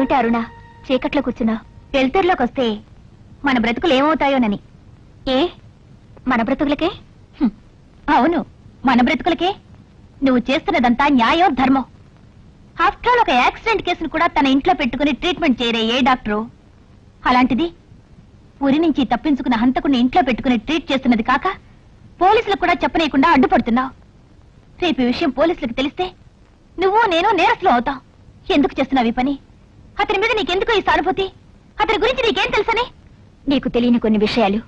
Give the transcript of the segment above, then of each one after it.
ఏమిటి అరుణ చీకట్లో కూర్చున్నావు? వెళ్తూరులోకి వస్తే మన బ్రతుకులు ఏమవుతాయోనని. ఏ మన బ్రతుకులకే? అవును, మన బ్రతుకులకే. నువ్వు చేస్తున్నదంతా న్యాయం ధర్మం. ఆఫ్టర్ ఆల్ ఒక యాక్సిడెంట్ కేసును కూడా తన ఇంట్లో పెట్టుకుని ట్రీట్మెంట్ చేయరే ఏ డాక్టరు. అలాంటిది ఊరి నుంచి తప్పించుకున్న హంతకుని ఇంట్లో పెట్టుకుని ట్రీట్ చేస్తున్నది కాక పోలీసులకు కూడా చెప్పనీయకుండా అడ్డుపడుతున్నావు. రేపు ఈ విషయం పోలీసులకు తెలిస్తే నువ్వు నేను నేరస్తులు అవుతావు. ఎందుకు చేస్తున్నావు ఈ పని? అతని మీద నీకెందుకు ఈ సానుభూతి? అతని గురించి నీకేం తెలుసని? నీకు తెలియని కొన్ని విషయాలు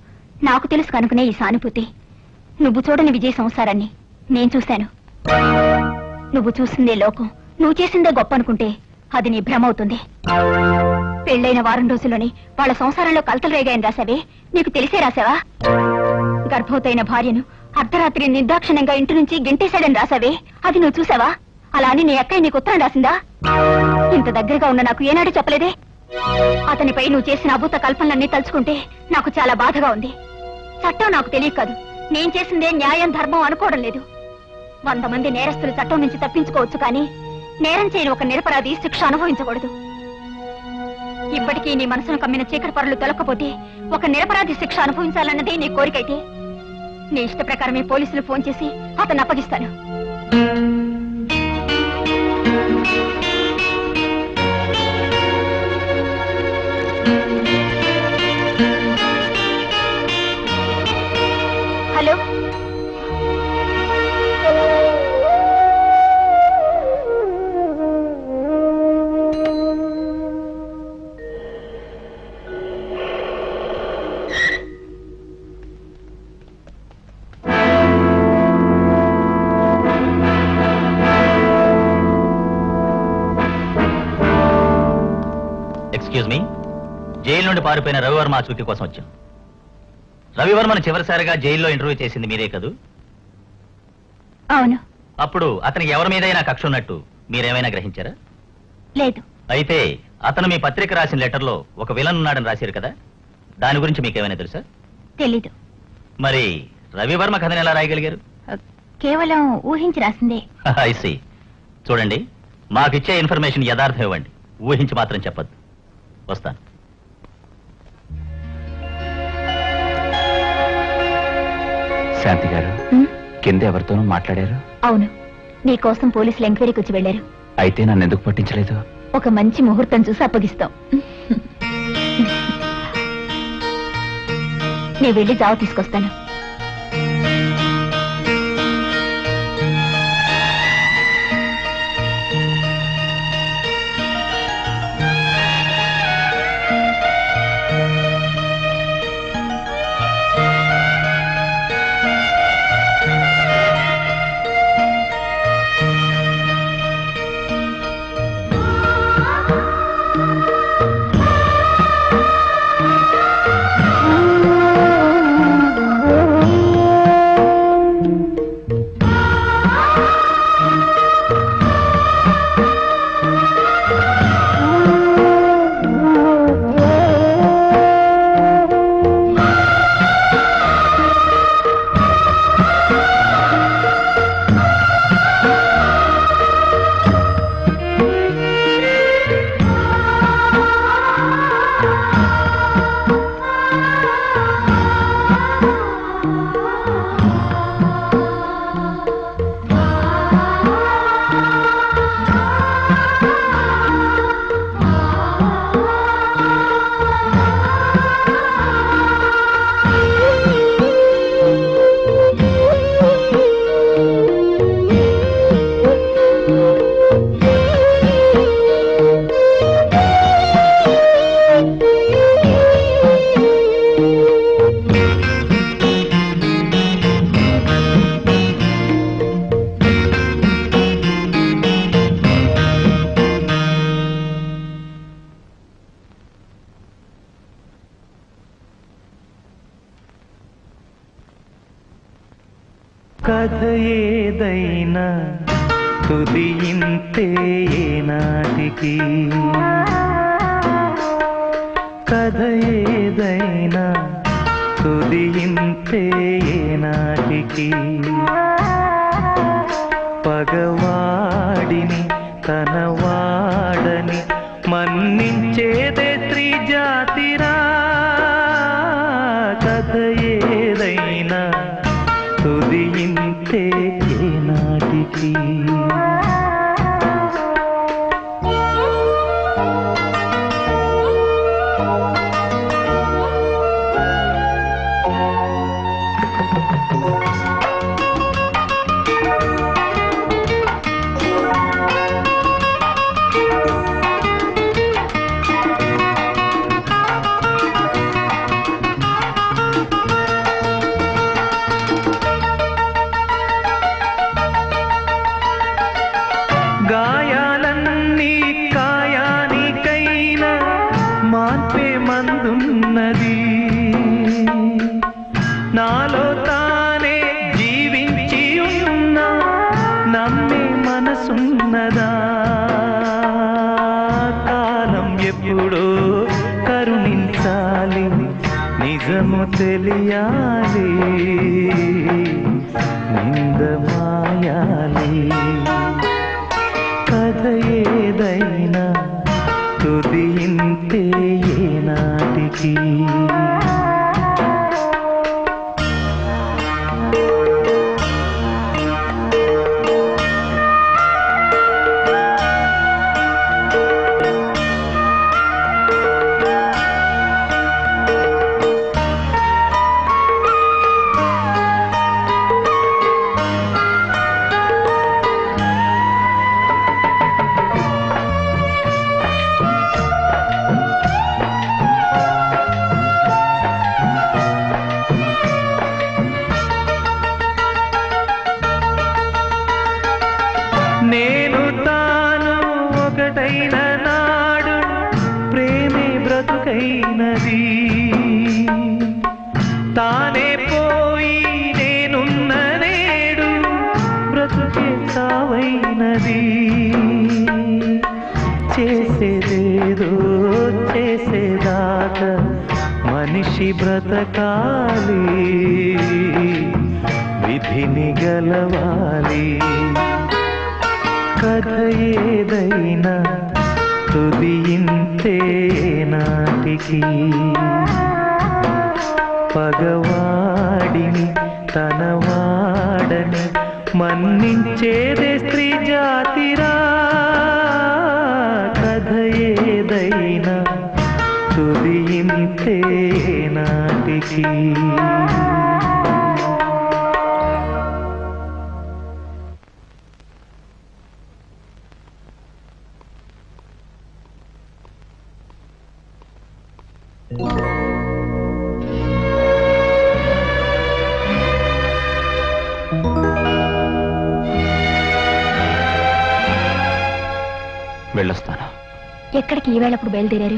నాకు తెలుసు కనుకునే ఈ సానుభూతి. నువ్వు చూడని విజయ సంసారాన్ని నేను చూశాను. నువ్వు చూసిందే లోకం, నువ్వు చేసిందే గొప్ప అనుకుంటే అది నీ భ్రమ అవుతుంది. పెళ్లైన వారం రోజుల్లోనే వాళ్ళ సంసారంలో కలతలు రేగాయని రాసావే, నీకు తెలిసే రాసావా? గర్భవతైన భార్యను అర్ధరాత్రి నిర్దాక్షిణ్యంగా ఇంటి నుంచి గెంటేశాడని రాసావే, అది నువ్వు చూసావా? అలా అని నీ అక్కయ్య నీకు ఉత్తరం రాసిందా? ఇంత దగ్గరగా ఉన్న నాకు ఏనాడు చెప్పలేదే? అతనిపై నువ్వు చేసిన అభూత కల్పనలన్నీ తలుచుకుంటే నాకు చాలా బాధగా ఉంది. చట్టం నాకు తెలియదు కాదు, నేను చేసిందే న్యాయం ధర్మం అనుకోవడం లేదు. 100 మంది నేరస్తులు చట్టం నుంచి తప్పించుకోవచ్చు, కానీ నేరం చేయని ఒక నిరపరాధి శిక్ష అనుభవించకూడదు. ఇప్పటికీ నీ మనసును కమ్మిన చీకటి పరులు తొలకపోతే ఒక నిరపరాధి శిక్ష అనుభవించాలన్నదే నీ కోరికైతే నీ ఇష్ట ప్రకారమే పోలీసులు ఫోన్ చేసి అతన్ని అప్పగిస్తాను. హలో, ఎక్స్క్యూజ్ మీ, జైలు నుండి పారిపోయిన రవివర్మ ఆచూకీ కోసం వచ్చాం. రవివర్మను చివరిసారిగా జైల్లో ఇంటర్వ్యూ చేసింది మీరే కదూ? అవును. అప్పుడు అతనికి ఎవరి మీదైనా కక్ష ఉన్నట్టు మీరేమైనా గ్రహించారా? లేదు. అయితే అతను మీ పత్రిక రాసిన లెటర్లో ఒక విలన్ ఉన్నాడని రాశారు కదా, దాని గురించి మీకేమైనా తెలుసా? తెలీదు. మరి రవివర్మ కథను ఎలా రాయగలిగారు? కేవలం ఊహించి రాసిందే. I see. చూడండి, మాకిచ్చే ఇన్ఫర్మేషన్ యథార్థం ఇవ్వండి, ఊహించి మాత్రం చెప్పద్దు. వస్తాను. శాంతి గారు, కింద ఎవరితోనూ మాట్లాడారు? అవును, నీకోసం పోలీసులు ఎంక్వైరీకి వచ్చి వెళ్లారు. అయితే నన్ను ఎందుకు పట్టించలేదు? ఒక మంచి ముహూర్తం చూసి అప్పగిస్తాం. నేను వెళ్ళి జావ తీసుకొస్తాను. కథ ఏదైనా తుది ఇంతే నాటికి, కథ ఏదైనా తుది ఇంతే నాటికి. పగవాడిని తన వాడని మన్నించ కథ ఏదైనా తుది ఇంతే ఏనాటికి. గాయాలన్నీ కాయానికైనా మాన్పే మందున్నది, నాలో తానే జీవించి ఉన్నా నమ్మే మనసున్నదా. కాలం ఎప్పుడో కరుణించాలి, నిజము తెలియాలి, నింద మాయాలి. కథ ఏదైనా తుది ఇంతే ఏనాటికి. నేను తాను ఒకటైన నాడు ప్రేమే బ్రతుకైనది, తానే పోయి నేనున్న నేడు బ్రతుకే సావైనది. చేసేదేదో చేసేదాకా మనిషి బ్రతకాలి, విధిని గెలవాలి. కథ ఏదైనా తుది ఇంతే నాటికి. పగవాడిని తనవాడని మన్నించేదే స్త్రీ జాతిరా. కథ ఏదైనా తుది ఇంతే నాటికి. వెళ్ళొస్తాను. ఎక్కడికి ఈవేళప్పుడు బయలుదేరారు?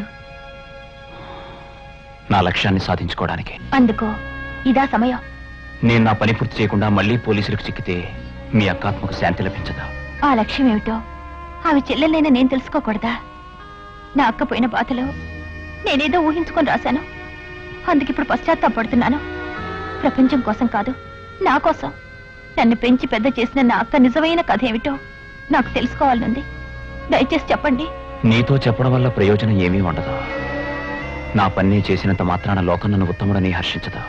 నా లక్ష్యాన్ని సాధించుకోవడానికి. అందుకో ఇదా సమయం? నేను నా పని పూర్తి చేయకుండా మళ్ళీ పోలీసులకు చిక్కితే మీ అక్కాత్మకు శాంతి లభించదా? ఆ లక్ష్యం ఏమిటో అవి చెల్లెలైనా నేను తెలుసుకోకూడదా? నా అక్క పోయిన బాధలో నేనేదో ఊహించుకొని రాశాను, అందుకిప్పుడు పశ్చాత్తాపడుతున్నాను. ప్రపంచం కోసం కాదు, నా కోసం. నన్ను పెంచి పెద్ద చేసిన నా అక్క నిజమైన కథ ఏమిటో నాకు తెలుసుకోవాలనుంది. దయచేసి చెప్పండి. నీతో చెప్పడం వల్ల ప్రయోజనం ఏమీ ఉండదు. నా పని చేసినంత మాత్రాన లోకం నన్ను ఉత్తముడని హర్షించదు.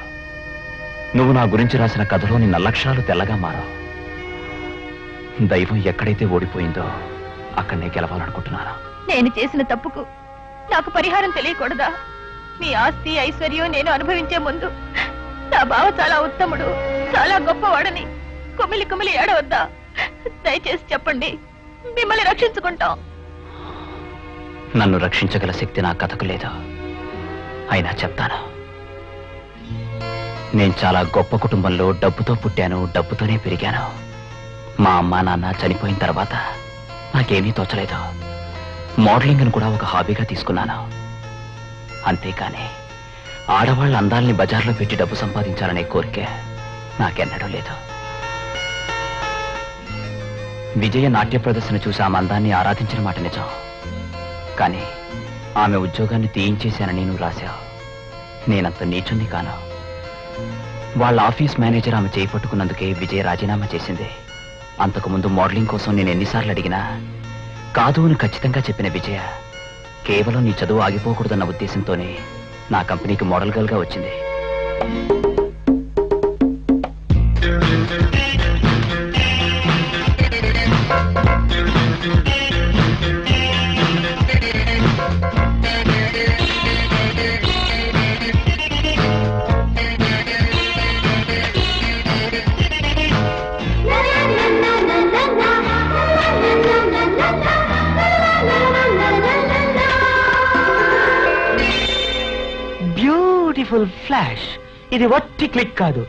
నువ్వు నా గురించి రాసిన కథలోని నల్లక్షరాలు తెల్లగా మారు. దైవం ఎక్కడైతే ఓడిపోయిందో అక్కడనే గెలవాలనుకుంటున్నాను. నేను చేసిన తప్పుకు నాకు పరిహారం తెలియకూడదా? మీ ఆస్తి ఐశ్వర్యం నేను అనుభవించే ముందు నా బావ చాలా ఉత్తముడు, చాలా గొప్పవాడని కుమిలి కుమిలి ఏడవద్దా? దయచేసి చెప్పండి, మిమ్మల్ని రక్షించుకుంటాం. నన్ను రక్షించగల శక్తి నా కథకు లేదు. అయినా చెప్తాను. నేను చాలా గొప్ప కుటుంబంలో డబ్బుతో పుట్టాను, డబ్బుతోనే పెరిగాను. మా అమ్మా నాన్న చనిపోయిన తర్వాత నాకేమీ తోచలేదు. మోడలింగ్ను కూడా ఒక హాబీగా తీసుకున్నాను. అంతేకాని ఆడవాళ్ళ అందాల్ని బజార్లో పెట్టి డబ్బు సంపాదించాలనే కోరిక నాకెన్నడూ లేదు. విజయ నాట్య ప్రదర్శన చూసి ఆమె అందాన్ని ఆరాధించిన మాట నిజం. కానీ ఆమె ఉద్యోగాన్ని తీయించేశానని నువ్వు రాశావు. నేనంత నీచుని కాను. వాళ్ళ ఆఫీస్ మేనేజర్ ఆమె చేయి పట్టుకున్నందుకే విజయ రాజీనామా చేసింది. అంతకుముందు మోడలింగ్ కోసం నేను ఎన్నిసార్లు అడిగినా కాదు అని ఖచ్చితంగా చెప్పిన విజయ కేవలం నీ చదువు ఆగిపోకూడదన్న ఉద్దేశంతోనే నా కంపెనీకి మోడల్ గర్ల్గా వచ్చింది. Beautiful flash. ఇది వట్టి క్లిక్ కాదు,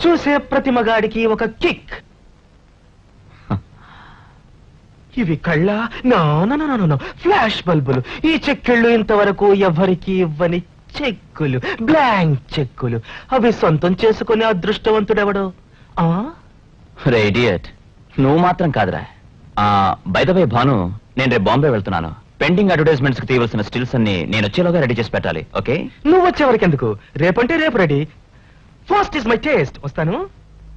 చూసే ప్రతి మగాడికి ఒక కిక్. ఇవి కళ్ళ నో ఫ్లాష్ బల్బులు. ఈ చెక్కిళ్ళు ఇంతవరకు ఎవరికి ఇవ్వని చెక్కులు, బ్లాంక్ చెక్కులు. అవి సొంతం చేసుకునే అదృష్టవంతుడెవడు? ఆ రే ఇడియట్, నువ్వు మాత్రం కాదురా. బై ద వే భాను, నేను రేపు బాంబే వెళ్తున్నాను. పెండింగ్ అడ్వర్టైజ్మెంట్స్ కి తీయవలసిన స్టిల్స్ అన్ని నేను వచ్చేలోగా రెడీ చేసి పెట్టాలి. ఓకే? నువ్వు వచ్చే వరకు ఎందుకు? రేపంటే రేపు ready. First is my taste. వస్తాను.